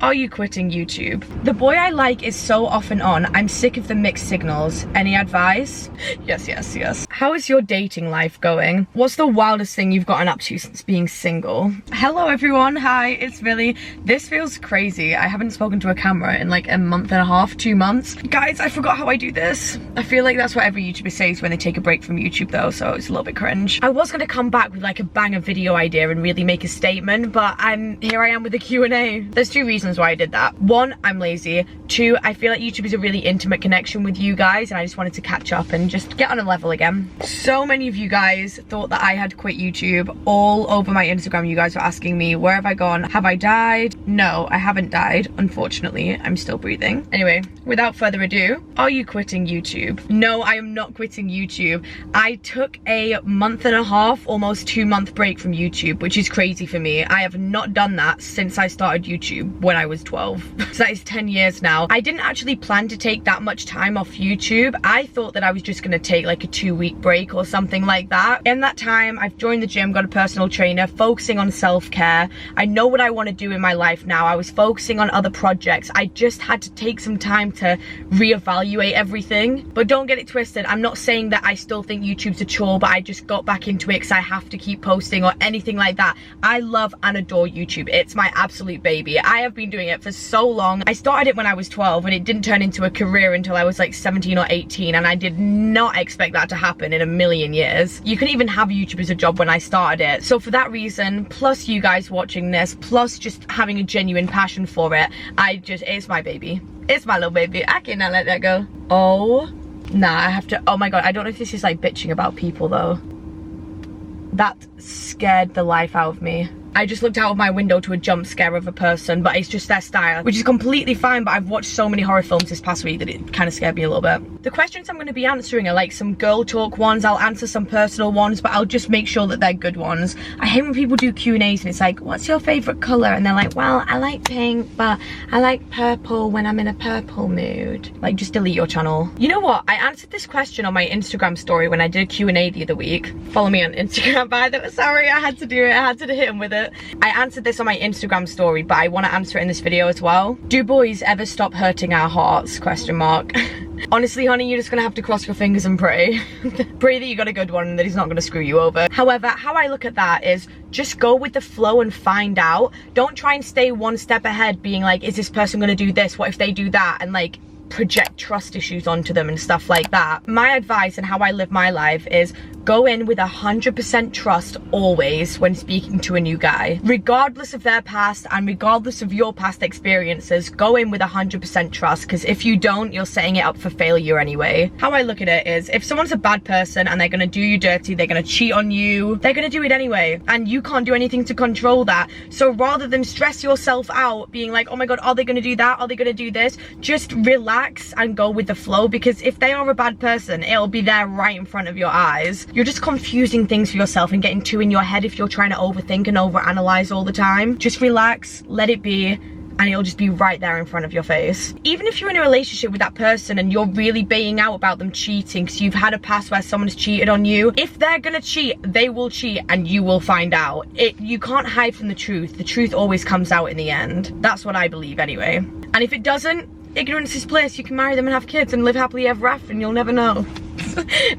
Are you quitting YouTube? The boy I like is so off and on. I'm sick of the mixed signals. Any advice? Yes. How is your dating life going? What's the wildest thing you've gotten up to since being single? Hello everyone, hi, it's Millie. This feels crazy. I haven't spoken to a camera in like a month and a half, 2 months. Guys, I forgot how I do this. I feel like that's what every YouTuber says when they take a break from YouTube though, so it's a little bit cringe. I was gonna come back with like a banger video idea and really make a statement, but here I am with a Q&A. There's 2 reasons why I did that. 1, I'm lazy. 2, I feel like YouTube is a really intimate connection with you guys and I just wanted to catch up and just get on a level again. So many of you guys thought that I had quit YouTube. All over my Instagram you guys were asking me, where have I gone? Have I died? No, I haven't died, unfortunately. I'm still breathing. Anyway, without further ado, are you quitting YouTube? No, I am not quitting YouTube. I took a month and a half, almost 2-month break from YouTube, which is crazy for me. I have not done that since I started YouTube when I was 12. So that is 10 years now. I didn't actually plan to take that much time off YouTube. I thought that I was just gonna take like a 2-week break or something like that. In that time, I've joined the gym, got a personal trainer, focusing on self-care. I know what I want to do in my life now. I was focusing on other projects. I just had to take some time to reevaluate everything. But don't get it twisted. I'm not saying that I still think YouTube's a chore, but I just got back into it because I have to keep posting or anything like that. I love and adore YouTube. It's my absolute baby. I have been doing it for so long. I started it when I was 12 and it didn't turn into a career until I was like 17 or 18, and I did not expect that to happen in a million years. You couldn't even have YouTube as a job when I started it. So for that reason, plus you guys watching this, plus just having a genuine passion for it, it's my baby. It's my little baby. I cannot let that go. Oh, nah, I have to, oh my god, I don't know if this is like bitching about people though. That scared the life out of me. I just looked out of my window to a jump scare of a person, but it's just their style, which is completely fine, but I've watched so many horror films this past week that it kind of scared me a little bit. The questions I'm going to be answering are like some girl talk ones. I'll answer some personal ones, but I'll just make sure that they're good ones. I hate when people do Q&As and it's like, what's your favourite colour? And they're like, well, I like pink, but I like purple when I'm in a purple mood. Like, just delete your channel. You know what? I answered this question on my Instagram story when I did a Q&A the other week. Follow me on Instagram, by the way. Sorry, I had to do it. I had to hit him with it. I answered this on my Instagram story, but I want to answer it in this video as well. Do boys ever stop hurting our hearts? Question mark. Honestly, honey, you're just gonna have to cross your fingers and pray. Pray that you got a good one and that he's not gonna screw you over. However, how I look at that is just go with the flow and find out. Don't try and stay one step ahead being like, is this person gonna do this? What if they do that? And like, project trust issues onto them and stuff like that. My advice and how I live my life is go in with 100% trust always when speaking to a new guy. Regardless of their past and regardless of your past experiences, go in with 100% trust, because if you don't, you're setting it up for failure anyway. How I look at it is, if someone's a bad person and they're gonna do you dirty, they're gonna cheat on you, they're gonna do it anyway, and you can't do anything to control that. So rather than stress yourself out being like, oh my god, are they gonna do that? Are they gonna do this? Just relax and go with the flow, because if they are a bad person, it'll be there right in front of your eyes. You're just confusing things for yourself and getting too in your head if you're trying to overthink and overanalyze all the time. Just relax, let it be, and it'll just be right there in front of your face. Even if you're in a relationship with that person and you're really baying out about them cheating because you've had a past where someone's cheated on you, if they're gonna cheat, they will cheat and you will find out. You can't hide from the truth. The truth always comes out in the end. That's what I believe anyway. And if it doesn't, ignorance is bliss. You can marry them and have kids and live happily ever after and you'll never know.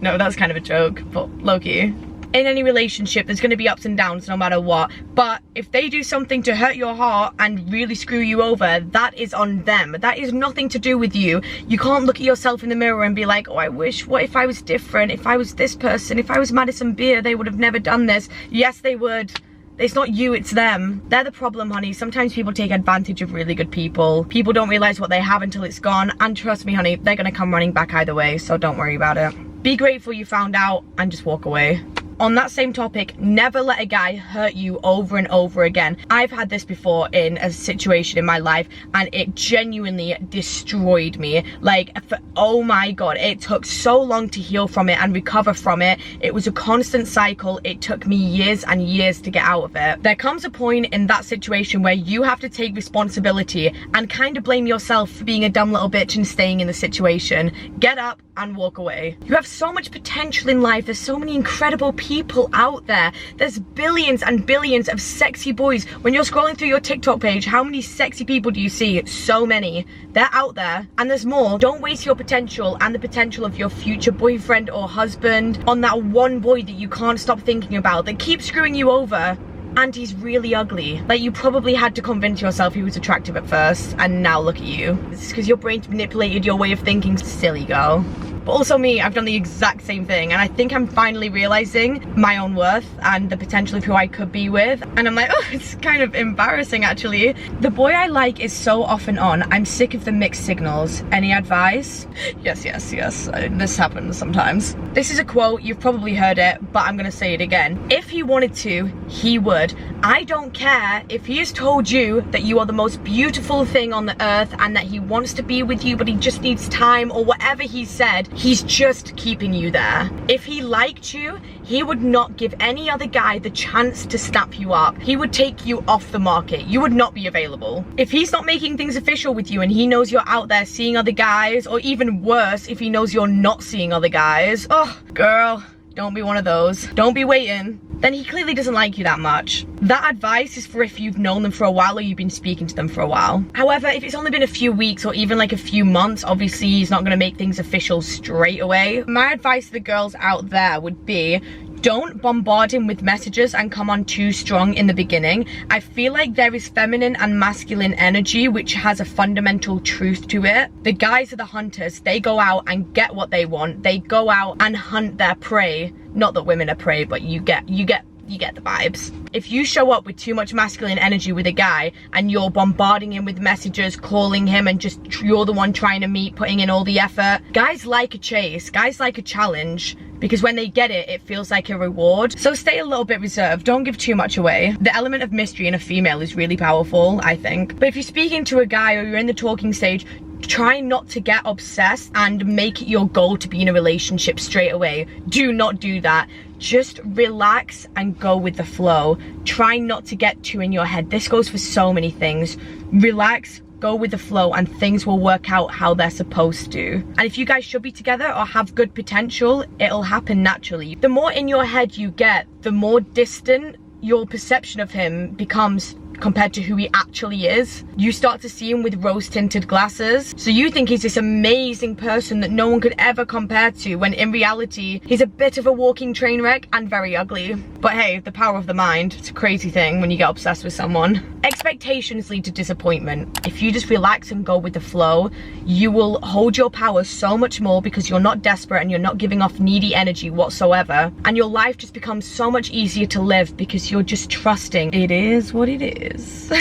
No, that's kind of a joke, but low-key. In any relationship, there's going to be ups and downs no matter what, but if they do something to hurt your heart and really screw you over, that is on them. That is nothing to do with you. You can't look at yourself in the mirror and be like, oh, I wish, what if I was different? If I was this person, if I was Madison Beer, they would have never done this. Yes, they would. It's not you, it's them. They're the problem, honey. Sometimes people take advantage of really good people. People don't realize what they have until it's gone. And trust me, honey, they're gonna come running back either way, so don't worry about it. Be grateful you found out and just walk away. On that same topic, never let a guy hurt you over and over again. I've had this before in a situation in my life and it genuinely destroyed me. Like, oh my god, it took so long to heal from it and recover from it. It was a constant cycle. It took me years and years to get out of it. There comes a point in that situation where you have to take responsibility and kind of blame yourself for being a dumb little bitch and staying in the situation. Get up and walk away. You have so much potential in life. There's so many incredible people out there. There's billions and billions of sexy boys. When you're scrolling through your TikTok page, how many sexy people do you see? So many. They're out there and there's more. Don't waste your potential and the potential of your future boyfriend or husband on that one boy that you can't stop thinking about, that keeps screwing you over. And he's really ugly. Like, you probably had to convince yourself he was attractive at first, and now look at you. This is because your brain's manipulated your way of thinking. Silly girl. But also me, I've done the exact same thing, and I think I'm finally realizing my own worth and the potential of who I could be with. And I'm like, oh, it's kind of embarrassing actually. The boy I like is so off and on. I'm sick of the mixed signals. Any advice? Yes, yes, yes. This happens sometimes. This is a quote, you've probably heard it, but I'm gonna say it again. If he wanted to, he would. I don't care if he has told you that you are the most beautiful thing on the earth and that he wants to be with you, but he just needs time, or whatever he said. He's just keeping you there. If he liked you, he would not give any other guy the chance to snap you up. He would take you off the market. You would not be available. If he's not making things official with you and he knows you're out there seeing other guys, or even worse, if he knows you're not seeing other guys, oh, girl, don't be one of those. Don't be waiting. Then he clearly doesn't like you that much. That advice is for if you've known them for a while or you've been speaking to them for a while. However, if it's only been a few weeks or even like a few months, obviously he's not gonna make things official straight away. My advice to the girls out there would be, don't bombard him with messages and come on too strong in the beginning. I feel like there is feminine and masculine energy which has a fundamental truth to it. The guys are the hunters. They go out and get what they want. They go out and hunt their prey. Not that women are prey, but you get the vibes. If you show up with too much masculine energy with a guy and you're bombarding him with messages, calling him, and just you're the one trying to meet, putting in all the effort, guys like a chase, guys like a challenge, because when they get it, it feels like a reward. So stay a little bit reserved, don't give too much away. The element of mystery in a female is really powerful, I think. But if you're speaking to a guy or you're in the talking stage, try not to get obsessed and make it your goal to be in a relationship straight away. Do not do that. Just relax and go with the flow. Try not to get too in your head. This goes for so many things. Relax, go with the flow, and things will work out how they're supposed to. And if you guys should be together or have good potential, it'll happen naturally. The more in your head you get, the more distant your perception of him becomes compared to who he actually is. You start to see him with rose-tinted glasses. So you think he's this amazing person that no one could ever compare to, when in reality, he's a bit of a walking train wreck and very ugly. But hey, the power of the mind, it's a crazy thing when you get obsessed with someone. Expectations lead to disappointment. If you just relax and go with the flow, you will hold your power so much more because you're not desperate and you're not giving off needy energy whatsoever. And your life just becomes so much easier to live because you're just trusting it is what it is.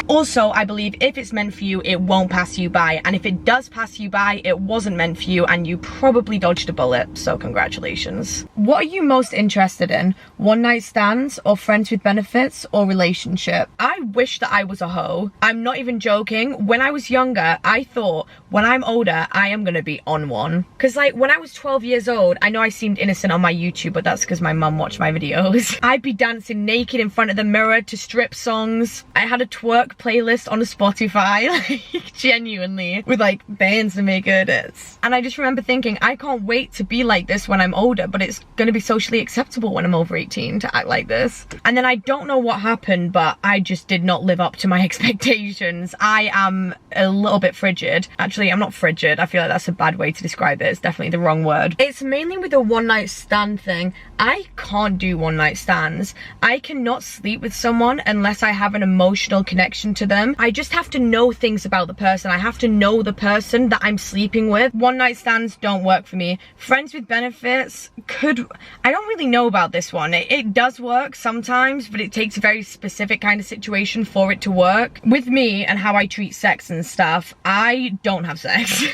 Also, I believe if it's meant for you, it won't pass you by. And if it does pass you by, it wasn't meant for you and you probably dodged a bullet. So congratulations. What are you most interested in? One night stands or friends with benefits or relationship? I wish that I was a hoe. I'm not even joking. When I was younger, I thought when I'm older, I am gonna be on one. Cause like when I was 12 years old, I know I seemed innocent on my YouTube, but that's because my mum watched my videos. I'd be dancing naked in front of the mirror to strip songs. I had a twerk playlist on a Spotify, like genuinely, with like bands to make edits. And I just remember thinking, I can't wait to be like this when I'm older, but it's gonna be socially acceptable when I'm over 18 to act like this. And then I don't know what happened, but I just did not live up to my expectations. I am a little bit frigid. Actually, I'm not frigid. I feel like that's a bad way to describe it. It's definitely the wrong word. It's mainly with the one night stand thing. I can't do one night stands. I cannot sleep with someone unless I have an emotional connection to them. I just have to know things about the person. I have to know the person that I'm sleeping with. One night stands don't work for me. Friends with benefits I don't really know about this one. It does work sometimes, but it takes a very specific kind of situation for it to work. With me and how I treat sex and stuff, I don't have sex.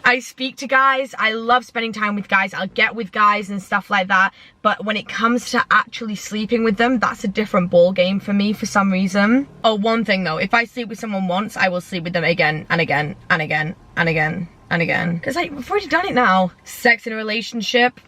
I speak to guys. I love spending time with guys. I'll get with guys and stuff like that. But when it comes to actually sleeping with them, that's a different ball game for me for some reason. Oh, one thing though, if I sleep with someone once, I will sleep with them again and again and again and again and again. Because I've already done it now. Sex in a relationship,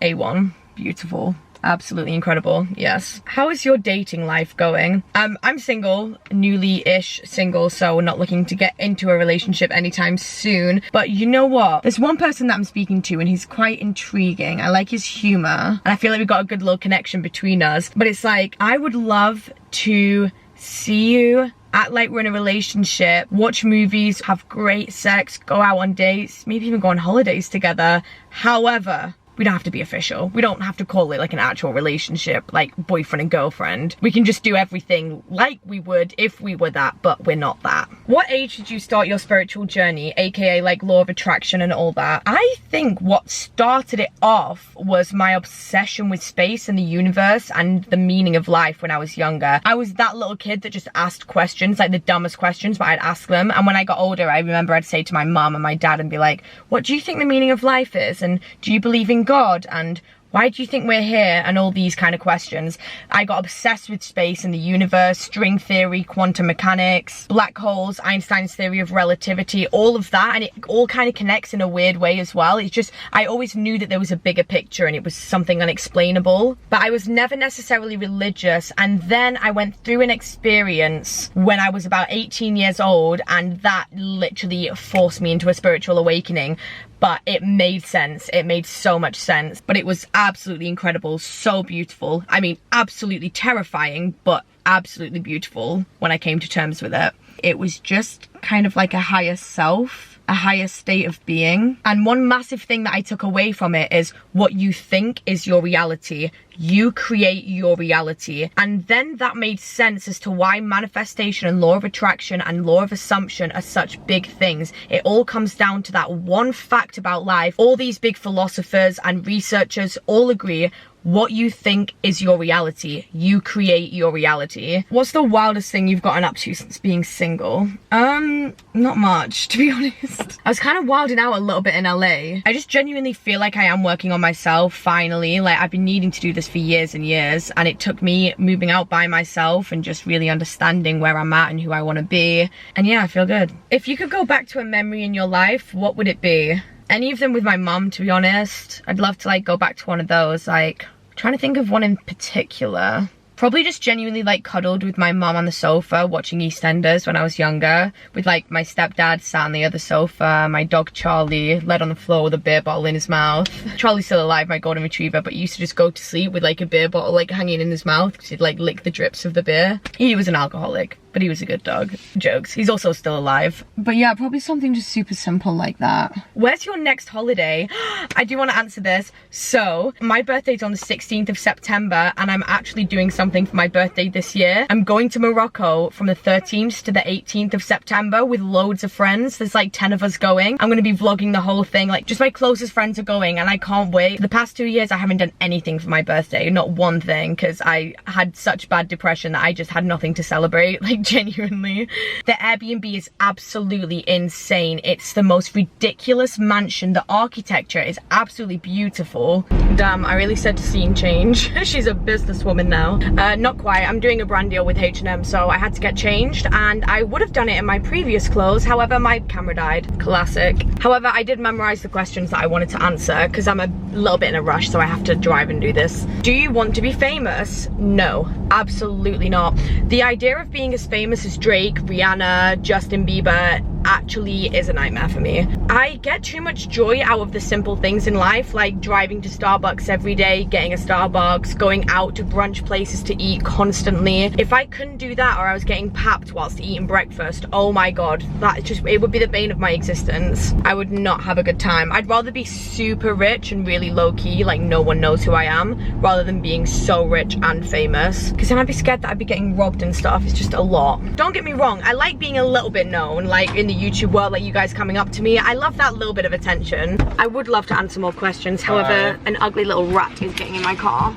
A1, beautiful. Absolutely incredible. Yes. How is your dating life going? I'm single, newly-ish single, so not looking to get into a relationship anytime soon. But you know what? There's one person that I'm speaking to and he's quite intriguing. I like his humor and I feel like we've got a good little connection between us. But it's like, I would love to see you, act like we're in a relationship, watch movies, have great sex, go out on dates, maybe even go on holidays together. However, we don't have to be official. We don't have to call it like an actual relationship, like boyfriend and girlfriend. We can just do everything like we would if we were that, but we're not that. What age did you start your spiritual journey, aka like law of attraction and all that? I think what started it off was my obsession with space and the universe and the meaning of life when I was younger. I was that little kid that just asked questions, like the dumbest questions, but I'd ask them. And when I got older, I remember I'd say to my mum and my dad and be like, what do you think the meaning of life is? And do you believe in God? And why do you think we're here? And all these kind of questions. I got obsessed with space and the universe, string theory, quantum mechanics, black holes, Einstein's theory of relativity, all of that. And it all kind of connects in a weird way as well. It's just, I always knew that there was a bigger picture and it was something unexplainable. But I was never necessarily religious. And then I went through an experience when I was about 18 years old, and that literally forced me into a spiritual awakening. But it made sense. It made so much sense. But it was absolutely incredible, so beautiful. I mean, absolutely terrifying, but absolutely beautiful when I came to terms with it. It was just kind of like a higher self, a higher state of being. And one massive thing that I took away from it is what you think is your reality. You create your reality. And then that made sense as to why manifestation and law of attraction and law of assumption are such big things. It all comes down to that one fact about life. All these big philosophers and researchers all agree, what you think is your reality. You create your reality. What's the wildest thing you've gotten up to since being single? Not much, to be honest. I was kind of wilding out a little bit in LA. I just genuinely feel like I am working on myself finally. Like, I've been needing to do this for years and years, and it took me moving out by myself and just really understanding where I'm at and who I want to be. And yeah, I feel good. If you could go back to a memory in your life, what would it be? Any of them with my mum, to be honest. I'd love to like go back to one of those. Like, trying to think of one in particular. Probably just genuinely like cuddled with my mum on the sofa watching EastEnders when I was younger, with like my stepdad sat on the other sofa, my dog Charlie laid on the floor with a beer bottle in his mouth. Charlie's still alive, my golden retriever, but he used to just go to sleep with like a beer bottle like hanging in his mouth because he'd like lick the drips of the beer. He was an alcoholic, but he was a good dog. Jokes. He's also still alive. But yeah, probably something just super simple like that. Where's your next holiday? I do want to answer this. So my birthday's on the 16th of September and I'm actually doing something for my birthday this year. I'm going to Morocco from the 13th to the 18th of September with loads of friends. There's like 10 of us going. I'm going to be vlogging the whole thing. Like, just my closest friends are going and I can't wait. The past 2 years I haven't done anything for my birthday, not one thing, because I had such bad depression that I just had nothing to celebrate. Like, genuinely. The Airbnb is absolutely insane. It's the most ridiculous mansion. The architecture is absolutely beautiful. Damn, I really said to scene change. She's a businesswoman now. Not quite. I'm doing a brand deal with H&M, so I had to get changed, and I would have done it in my previous clothes. However, my camera died. Classic. However, I did memorize the questions that I wanted to answer because I'm a little bit in a rush, so I have to drive and do this. Do you want to be famous? No, absolutely not. The idea of being as famous as Drake, Rihanna, Justin Bieber actually is a nightmare for me. I get too much joy out of the simple things in life, like driving to Starbucks every day, getting a Starbucks, going out to brunch places to eat constantly. If I couldn't do that, or I was getting papped whilst eating breakfast, oh my god, that just, it would be the bane of my existence. I would not have a good time. I'd rather be super rich and really low-key, like no one knows who I am, rather than being so rich and famous, because then I'd be scared that I'd be getting robbed and stuff. It's just a lot. Don't get me wrong, I like being a little bit known, like in the YouTube world, like you guys coming up to me. I love that little bit of attention. I would love to answer more questions. However, an ugly little rat is getting in my car.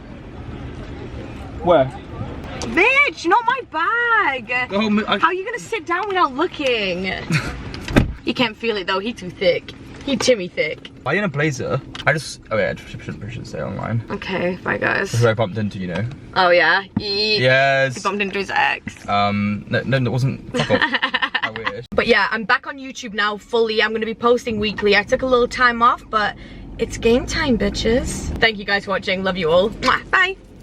Where? Bitch, not my bag. Oh, how are you gonna sit down without looking? You can't feel it though, he's too thick. He's Timmy thick. Why are you in a blazer? I just, oh yeah, I shouldn't say online. Okay, bye guys. That's who I bumped into, you know. Oh yeah? Yes. He bumped into his ex. No, it wasn't. Fuck off. How weird. But yeah, I'm back on YouTube now fully. I'm gonna be posting weekly. I took a little time off, but It's game time, bitches. Thank you guys for watching. Love you all. Mwah. Bye.